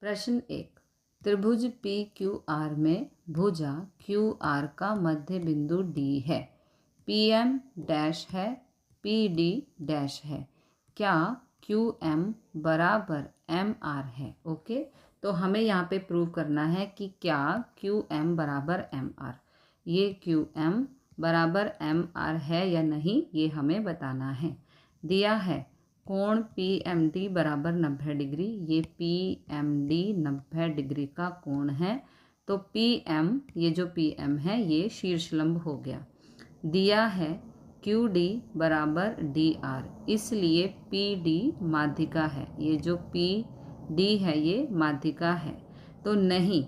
प्रश्न 1। त्रिभुज P Q R में भुजा क्यू आर का मध्य बिंदु डी है, पी एम डैश है, पी डी डैश है। क्या क्यू एम बराबर एम आर है? ओके, तो हमें यहाँ पे प्रूव करना है कि क्या क्यू एम बराबर एम आर, ये क्यू एम बराबर एम आर है या नहीं, ये हमें बताना है। दिया है कोण पी एम डी बराबर 90 डिग्री, ये पी एम डी 90 डिग्री का कोण है, तो पी एम, ये जो पी एम है ये शीर्षलंब हो गया। दिया है क्यू डी बराबर डी आर, इसलिए पी डी माध्यिका है, ये जो पी डी है ये माध्यिका है। तो नहीं,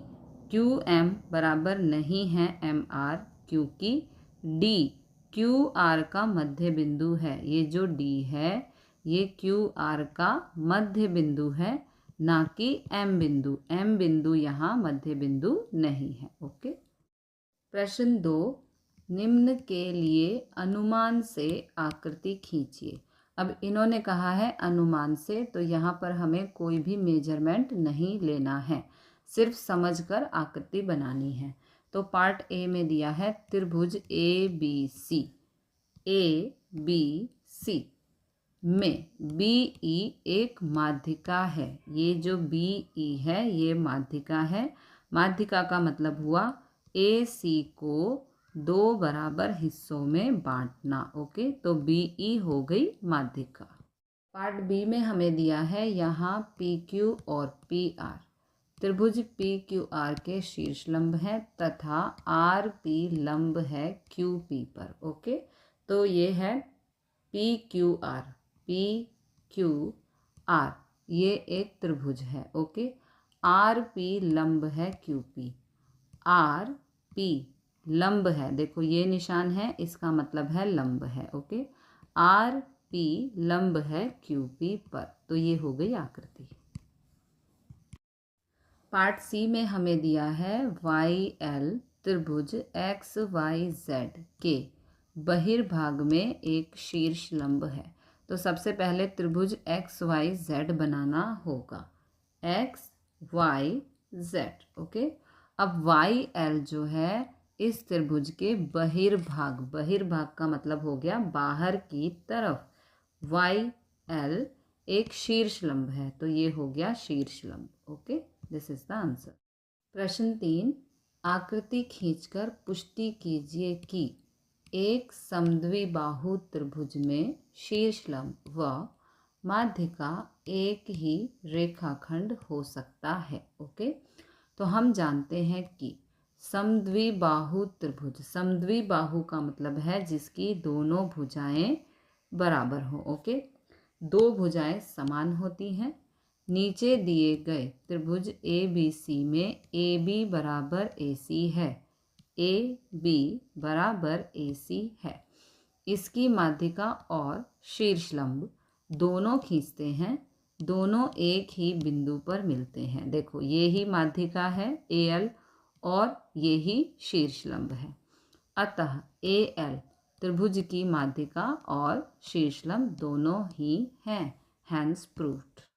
क्यू एम बराबर नहीं है एम आर, क्योंकि डी क्यू आर का मध्य बिंदु है। ये जो डी है ये क्यू आर का मध्य बिंदु है, ना कि एम बिंदु। एम बिंदु यहाँ मध्य बिंदु नहीं है। ओके। प्रश्न 2। निम्न के लिए अनुमान से आकृति खींचिए। अब इन्होंने कहा है अनुमान से, तो यहाँ पर हमें कोई भी मेजरमेंट नहीं लेना है, सिर्फ समझकर आकृति बनानी है। तो पार्ट ए में दिया है त्रिभुज ए बी सी में बी ई एक माध्यिका है। ये जो बी ई है ये माध्यिका है। माध्यिका का मतलब हुआ ए सी को दो बराबर हिस्सों में बांटना। ओके, तो बी ई हो गई माध्यिका। पार्ट बी में हमें दिया है यहाँ पी क्यू और पी आर। त्रिभुज पी क्यू आर के शीर्ष लंब है तथा आर पी लंब है क्यू पी पर। ओके, तो ये है P Q R, P Q R, ये एक त्रिभुज है। ओके, आर पी लंब है क्यू पी, आर पी लंब है, देखो ये निशान है, इसका मतलब है लंब है। ओके, आर पी लंब है क्यू पी पर, तो ये हो गई आकृति। पार्ट सी में हमें दिया है वाई एल त्रिभुज एक्स वाई जेड के बहिर्भाग में एक शीर्ष लंब है। तो सबसे पहले त्रिभुज एक्स वाई जेड बनाना होगा, एक्स वाई जेड। ओके, अब वाई एल जो है इस त्रिभुज के बहिर्भाग, बहिर्भाग का मतलब हो गया बाहर की तरफ, वाई एल एक शीर्ष लंब है, तो ये हो गया शीर्ष लंब। Okay, this is the answer. प्रश्न 3। आकृति खींचकर पुष्टि कीजिए कि एक समद्विबाहु त्रिभुज में शीर्षलंब व माध्यिका एक ही रेखाखंड हो सकता है। ओके, तो हम जानते हैं कि समद्विबाहु त्रिभुज, समद्विबाहु का मतलब है जिसकी दोनों भुजाएं बराबर हो। ओके, दो भुजाएं समान होती हैं। नीचे दिए गए त्रिभुज ए बी सी में ए बी बराबर ए सी है, ए बी बराबर ए सी है। इसकी माध्यिका और शीर्षलंब दोनों खींचते हैं, दोनों एक ही बिंदु पर मिलते हैं। देखो ये ही माध्यिका है ए एल और ये ही शीर्षलंब है, अतः ए एल त्रिभुज की माध्यिका और शीर्षलंब दोनों ही हैं, हैंस प्रूव्ड।